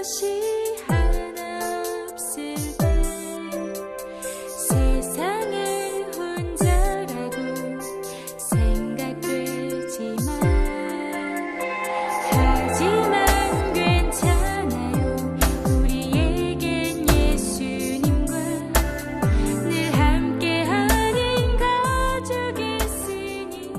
것이 하나 없을 때 세상에 혼자라고 생각되지만 하지만 괜찮아요. 우리에겐 예수님과 늘 함께하는 가족이 있으니.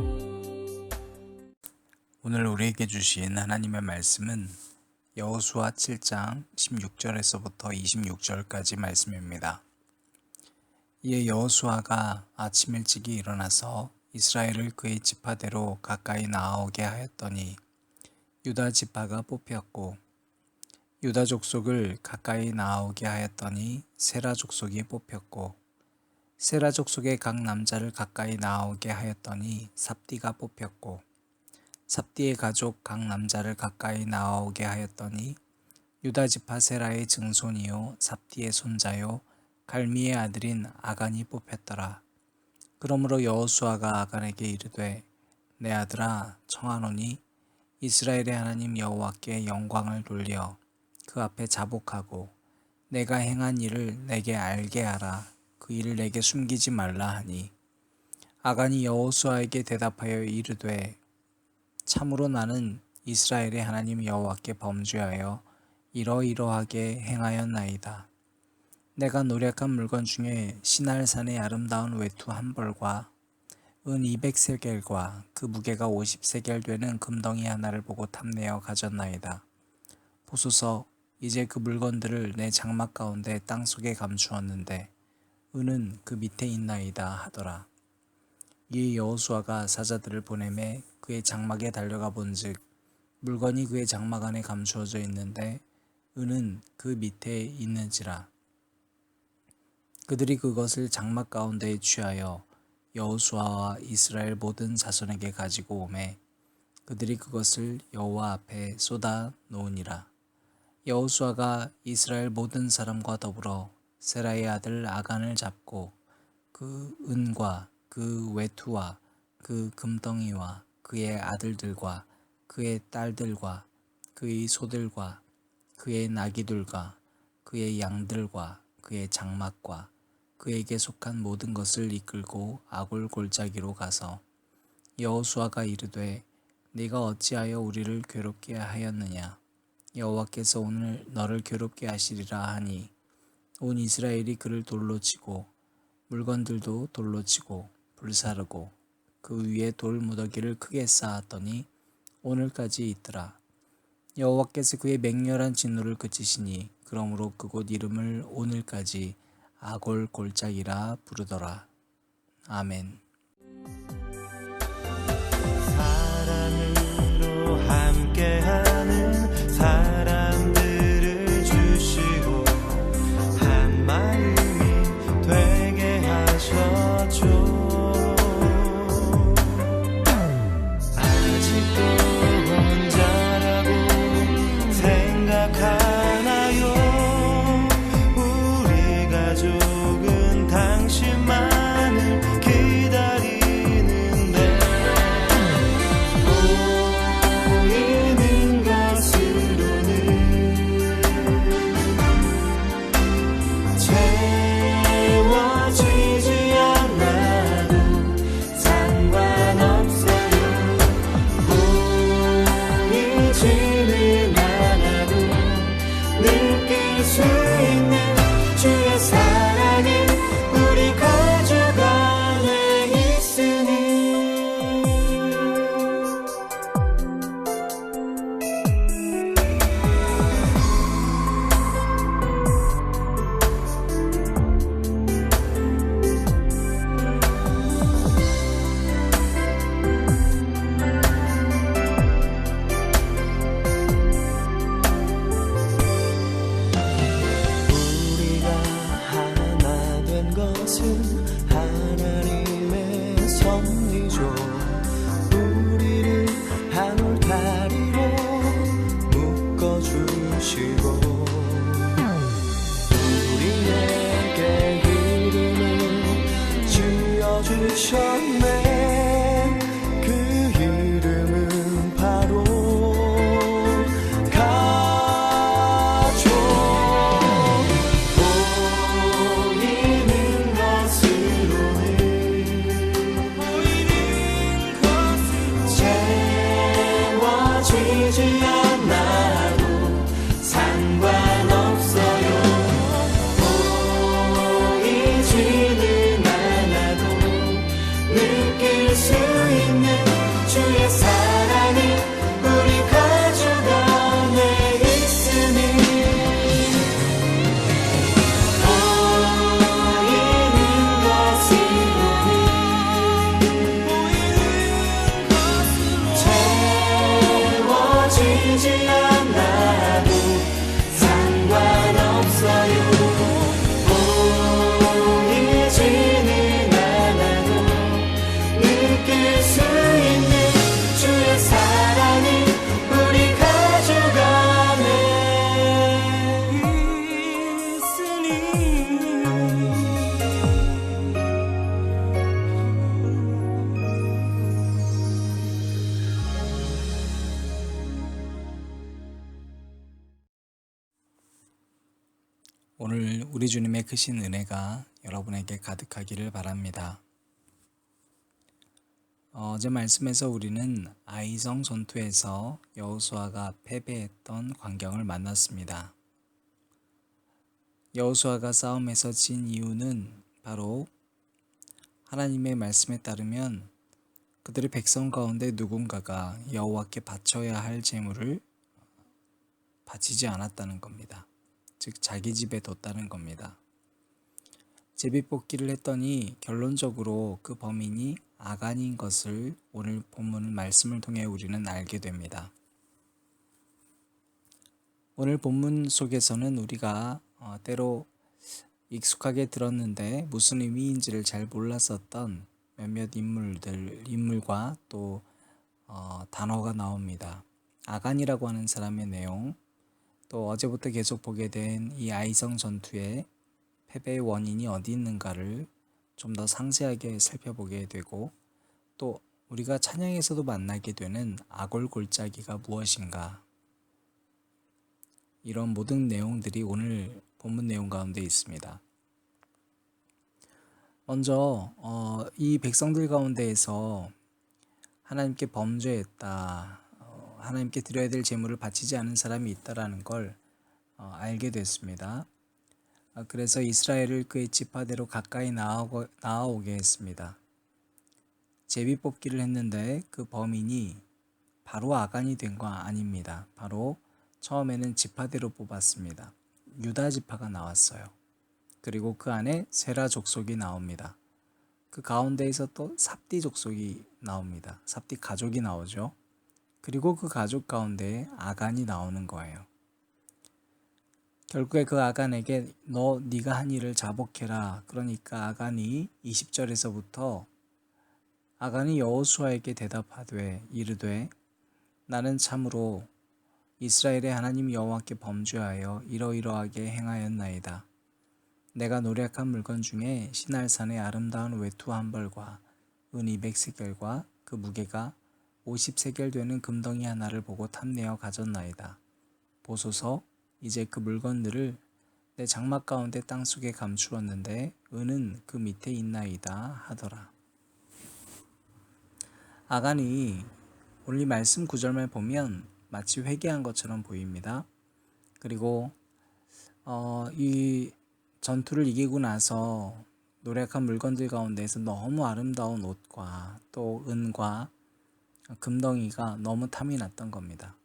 오늘 우리에게 주신 하나님의 말씀은 여호수아 7장 16절에서부터 26절까지 말씀입니다. 이에 여호수아가 아침 일찍이 일어나서 이스라엘을 그의 지파대로 가까이 나아오게 하였더니 유다 지파가 뽑혔고, 유다 족속을 가까이 나아오게 하였더니 세라 족속이 뽑혔고, 세라 족속의 각 남자를 가까이 나아오게 하였더니 삽디가 뽑혔고, 삽디의 가족 각 남자를 가까이 나아오게 하였더니 유다 지파 세라의 증손이요 삽디의 손자요 갈미의 아들인 아간이 뽑혔더라. 그러므로 여호수아가 아간에게 이르되 내 아들아 청하노니 이스라엘의 하나님 여호와께 영광을 돌려 그 앞에 자복하고 내가 행한 일을 내게 알게 하라. 그 일을 내게 숨기지 말라 하니, 아간이 여호수아에게 대답하여 이르되 참으로 나는 이스라엘의 하나님 여호와께 범죄하여 이러이러하게 행하였나이다. 내가 노력한 물건 중에 시날산의 아름다운 외투 한 벌과 은 200세겔과 그 무게가 50세겔 되는 금덩이 하나를 보고 탐내어 가졌나이다. 보소서, 이제 그 물건들을 내 장막 가운데 땅속에 감추었는데 은은 그 밑에 있나이다 하더라. 이에 여호수아가 사자들을 보내매 그의 장막에 달려가 본즉 물건이 그의 장막 안에 감추어져 있는데 은은 그 밑에 있는지라. 그들이 그것을 장막 가운데에 취하여 여호수아와 이스라엘 모든 자손에게 가지고 오매 그들이 그것을 여호와 앞에 쏟아 놓으니라. 여호수아가 이스라엘 모든 사람과 더불어 세라의 아들 아간을 잡고 그 은과 그 외투와 그 금덩이와 그의 아들들과 그의 딸들과 그의 소들과 그의 나귀들과 그의 양들과 그의 장막과 그에게 속한 모든 것을 이끌고 아골 골짜기로 가서 여호수아가 이르되 네가 어찌하여 우리를 괴롭게 하였느냐. 여호와께서 오늘 너를 괴롭게 하시리라 하니 온 이스라엘이 그를 돌로 치고 물건들도 돌로 치고 불사르고 그 위에 돌 무더기를 크게 쌓았더니 오늘까지 있더라. 여호와께서 그의 맹렬한 진노를 그치시니 그러므로 그곳 이름을 오늘까지 아골 골짜기라 부르더라. 아멘. 사랑으로 함께하는 사람들을 주시고 한 마음이 되게 하셨죠. 아직도 혼자라고 생각하나요? 우리 가족은 당신만을 기다리는데 보이는 것으로는 채워지지 않아도 상관없어요. 보이지는 않아도 느낄 수 있는 주의 사랑이 우리 가족 안에 있으니. 우리가 하나 된 것은 하나님의 섭리죠. 우리를 한 울타리로 묶어주시고 우리에게 이름을 지어주셨네. 그 이름은 바로 가족. 오늘 우리 주님의 크신 은혜가 여러분에게 가득하기를 바랍니다. 어제 말씀에서 우리는 아이성 전투에서 여호수아가 패배했던 광경을 만났습니다. 여호수아가 싸움에서 진 이유는 바로 하나님의 말씀에 따르면 그들의 백성 가운데 누군가가 여호와께 바쳐야 할 제물을 바치지 않았다는 겁니다. 즉 자기 집에 뒀다는 겁니다. 제비뽑기를 했더니 결론적으로 그 범인이 아간인 것을 오늘 본문 말씀을 통해 우리는 알게 됩니다. 오늘 본문 속에서는 우리가 때로 익숙하게 들었는데 무슨 의미인지를 잘 몰랐었던 몇몇 인물과 또 단어가 나옵니다. 아간이라고 하는 사람의 내용, 또 어제부터 계속 보게 된 이 아이성 전투의 패배의 원인이 어디 있는가를 좀 더 상세하게 살펴보게 되고, 또 우리가 찬양에서도 만나게 되는 아골골짜기가 무엇인가, 이런 모든 내용들이 오늘 본문 내용 가운데 있습니다. 먼저 이 백성들 가운데에서 하나님께 범죄했다, 하나님께 드려야 될 제물을 바치지 않은 사람이 있다라는 걸 알게 됐습니다. 그래서 이스라엘을 그의 지파대로 가까이 나아오게 했습니다. 제비뽑기를 했는데 그 범인이 바로 아간이 된 거 아닙니다. 바로 처음에는 지파대로 뽑았습니다. 유다 지파가 나왔어요. 그리고 그 안에 세라 족속이 나옵니다. 그 가운데에서 또 삽디 족속이 나옵니다. 삽디 가족이 나오죠. 그리고 그 가족 가운데 아간이 나오는 거예요. 결국에 그 아간에게 네가 한 일을 자복해라. 그러니까 아간이 20절에서부터 아간이 여호수아에게 대답하되 이르되 나는 참으로 이스라엘의 하나님 여호와께 범죄하여 이러이러하게 행하였나이다. 내가 노력한 물건 중에 시날산의 아름다운 외투 한 벌과 은 200세겔과 그 무게가 50세겔 되는 금덩이 하나를 보고 탐내어 가졌나이다. 보소서, 이제 그 물건들을 내 장막 가운데 땅속에 감추었는데 은은 그 밑에 있나이다 하더라. 아간이 오늘 말씀 9절만 보면 마치 회개한 것처럼 보입니다. 그리고 이 전투를 이기고 나서 노력한 물건들 가운데에서 너무 아름다운 옷과 또 은과 금덩이가 너무 탐이 났던 겁니다.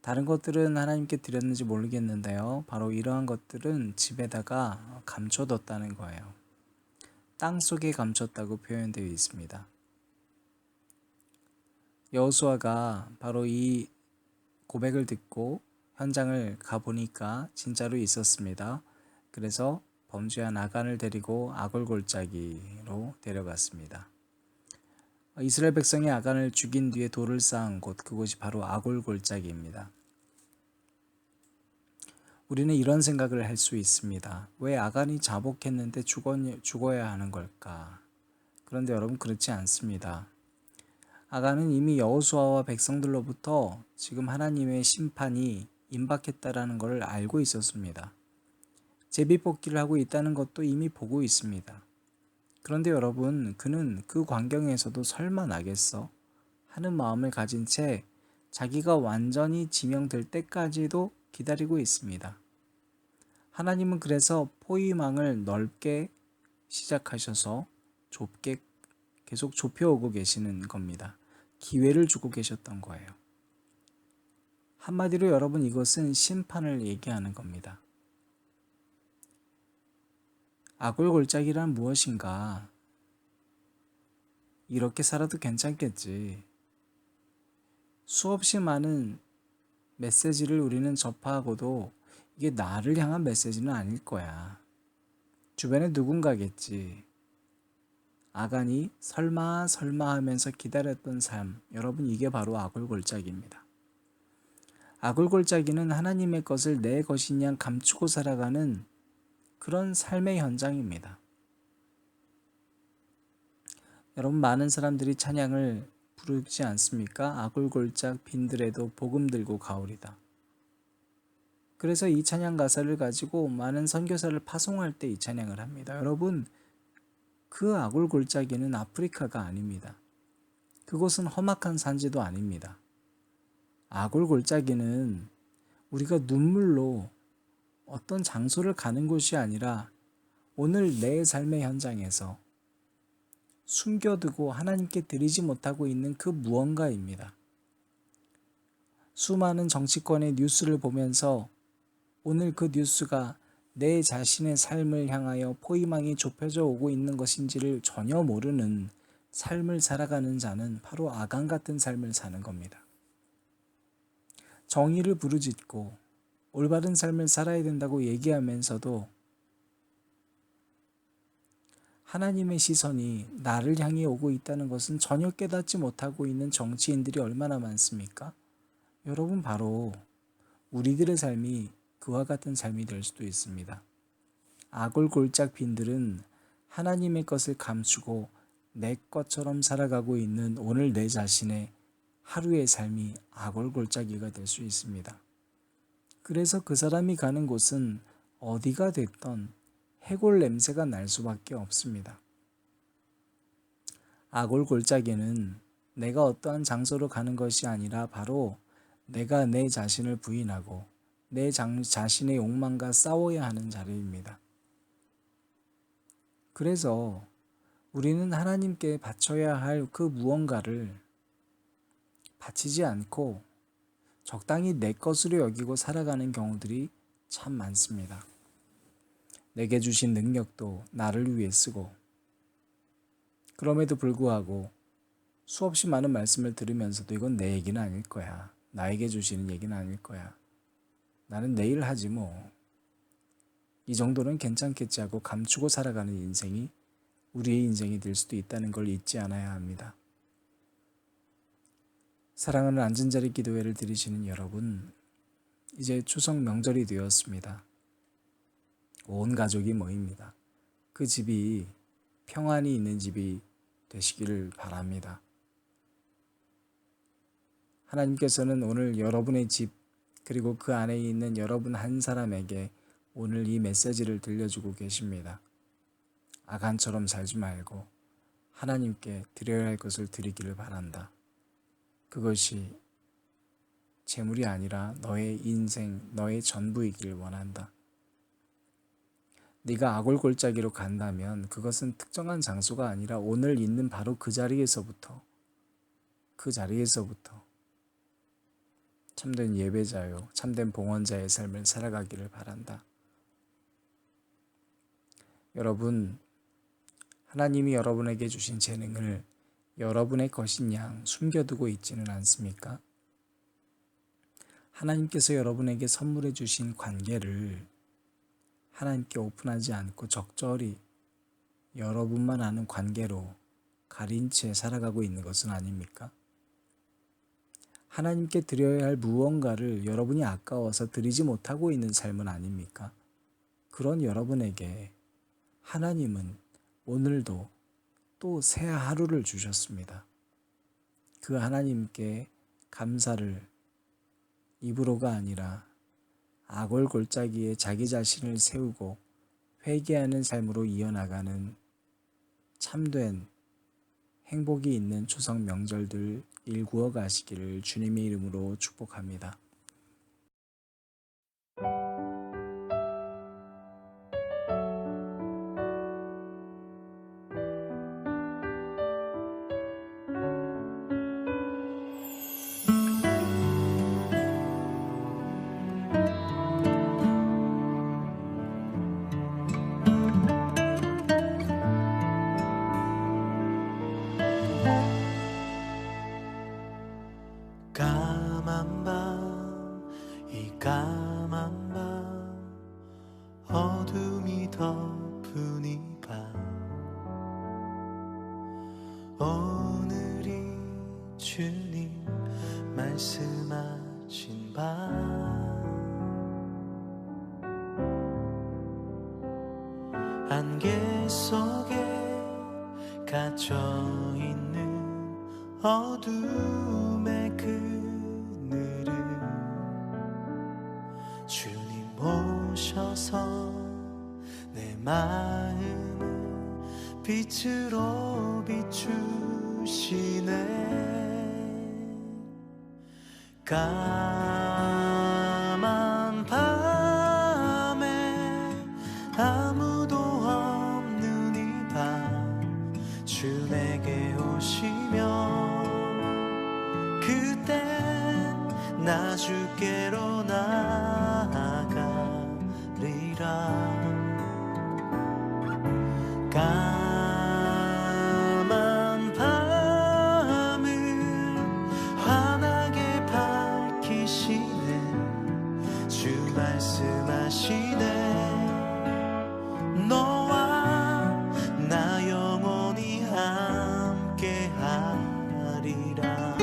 다른 것들은 하나님께 드렸는지 모르겠는데요. 바로 이러한 것들은 집에다가 감춰뒀다는 거예요. 땅 속에 감췄다고 표현되어 있습니다. 여호수아가 바로 이 고백을 듣고 현장을 가보니까 진짜로 있었습니다. 그래서 범죄한 아간을 데리고 아골골짜기로 데려갔습니다. 이스라엘 백성이 아간을 죽인 뒤에 돌을 쌓은 곳, 그곳이 바로 아골골짜기입니다. 우리는 이런 생각을 할 수 있습니다. 왜 아간이 자복했는데 죽어야 하는 걸까? 그런데 여러분, 그렇지 않습니다. 아간은 이미 여호수아와 백성들로부터 지금 하나님의 심판이 임박했다라는 것을 알고 있었습니다. 제비뽑기를 하고 있다는 것도 이미 보고 있습니다. 그런데 여러분, 그는 그 광경에서도 설마 나겠어? 하는 마음을 가진 채 자기가 완전히 지명될 때까지도 기다리고 있습니다. 하나님은 그래서 포위망을 넓게 시작하셔서 좁게 계속 좁혀오고 계시는 겁니다. 기회를 주고 계셨던 거예요. 한마디로 여러분, 이것은 심판을 얘기하는 겁니다. 아골골짜기란 무엇인가? 이렇게 살아도 괜찮겠지. 수없이 많은 메시지를 우리는 접하고도 이게 나를 향한 메시지는 아닐 거야. 주변에 누군가겠지. 아간이 설마 하면서 기다렸던 삶, 여러분, 이게 바로 아골골짜기입니다. 아골골짜기는 하나님의 것을 내 것인 양 감추고 살아가는 그런 삶의 현장입니다. 여러분, 많은 사람들이 찬양을 부르지 않습니까? 아골골짝 빈들에도 복음 들고 가오리다. 그래서 이 찬양 가사를 가지고 많은 선교사를 파송할 때 이 찬양을 합니다. 여러분, 그 아골 골짜기는 아프리카가 아닙니다. 그곳은 험악한 산지도 아닙니다. 아골 골짜기는 우리가 눈물로 어떤 장소를 가는 곳이 아니라 오늘 내 삶의 현장에서 숨겨두고 하나님께 드리지 못하고 있는 그 무언가입니다. 수많은 정치권의 뉴스를 보면서 오늘 그 뉴스가 내 자신의 삶을 향하여 포위망이 좁혀져 오고 있는 것인지를 전혀 모르는 삶을 살아가는 자는 바로 아간 같은 삶을 사는 겁니다. 정의를 부르짖고 올바른 삶을 살아야 된다고 얘기하면서도 하나님의 시선이 나를 향해 오고 있다는 것은 전혀 깨닫지 못하고 있는 정치인들이 얼마나 많습니까? 여러분, 바로 우리들의 삶이 그와 같은 삶이 될 수도 있습니다. 아골골짝빈들은 하나님의 것을 감추고 내 것처럼 살아가고 있는 오늘 내 자신의 하루의 삶이 아골골짜기가 될 수 있습니다. 그래서 그 사람이 가는 곳은 어디가 됐던 해골 냄새가 날 수밖에 없습니다. 아골골짜기는 내가 어떠한 장소로 가는 것이 아니라 바로 내가 내 자신을 부인하고 내 자신의 욕망과 싸워야 하는 자리입니다. 그래서 우리는 하나님께 바쳐야 할 그 무언가를 바치지 않고 적당히 내 것으로 여기고 살아가는 경우들이 참 많습니다. 내게 주신 능력도 나를 위해 쓰고, 그럼에도 불구하고 수없이 많은 말씀을 들으면서도 이건 내 얘기는 아닐 거야. 나에게 주시는 얘기는 아닐 거야. 나는 내일 하지 뭐. 이 정도는 괜찮겠지 하고 감추고 살아가는 인생이 우리의 인생이 될 수도 있다는 걸 잊지 않아야 합니다. 사랑하는 앉은자리 기도회를 드리시는 여러분, 이제 추석 명절이 되었습니다. 온 가족이 모입니다. 그 집이 평안이 있는 집이 되시기를 바랍니다. 하나님께서는 오늘 여러분의 집 그리고 그 안에 있는 여러분 한 사람에게 오늘 이 메시지를 들려주고 계십니다. 아간처럼 살지 말고 하나님께 드려야 할 것을 드리기를 바란다. 그것이 재물이 아니라 너의 인생, 너의 전부이길 원한다. 네가 아골골짜기로 간다면 그것은 특정한 장소가 아니라 오늘 있는 바로 그 자리에서부터 참된 예배자요, 참된 봉헌자의 삶을 살아가기를 바란다. 여러분, 하나님이 여러분에게 주신 재능을 여러분의 것인 양 숨겨두고 있지는 않습니까? 하나님께서 여러분에게 선물해 주신 관계를 하나님께 오픈하지 않고 적절히 여러분만 아는 관계로 가린 채 살아가고 있는 것은 아닙니까? 하나님께 드려야 할 무언가를 여러분이 아까워서 드리지 못하고 있는 삶은 아닙니까? 그런 여러분에게 하나님은 오늘도 또 새 하루를 주셨습니다. 그 하나님께 감사를 입으로가 아니라 아골골짜기에 자기 자신을 세우고 회개하는 삶으로 이어나가는 참된 행복이 있는 추석 명절들 일구어 가시기를 주님의 이름으로 축복합니다. 까만 밤, 이 까만 밤, 어둠이 덮은 이 밤, 오늘이 주님 말씀하신 밤, 안개 속에 갇혀있는 어둠의 그늘을 주님 오셔서 내 마음을 빛으로 비추시네. 까만 밤에 아무도 없는 이 밤 주 내게 오시면 그땐 나 주께로 나아가리라. 까만 밤을 환하게 밝히시네. 주 말씀하시네. 너와 나 영원히 함께 하리라.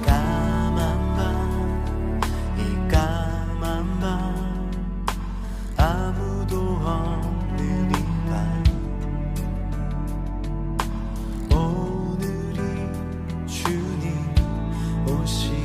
까만 밤, 이 까만 밤, 아무도 없는 이 밤, 오늘이 주님 오시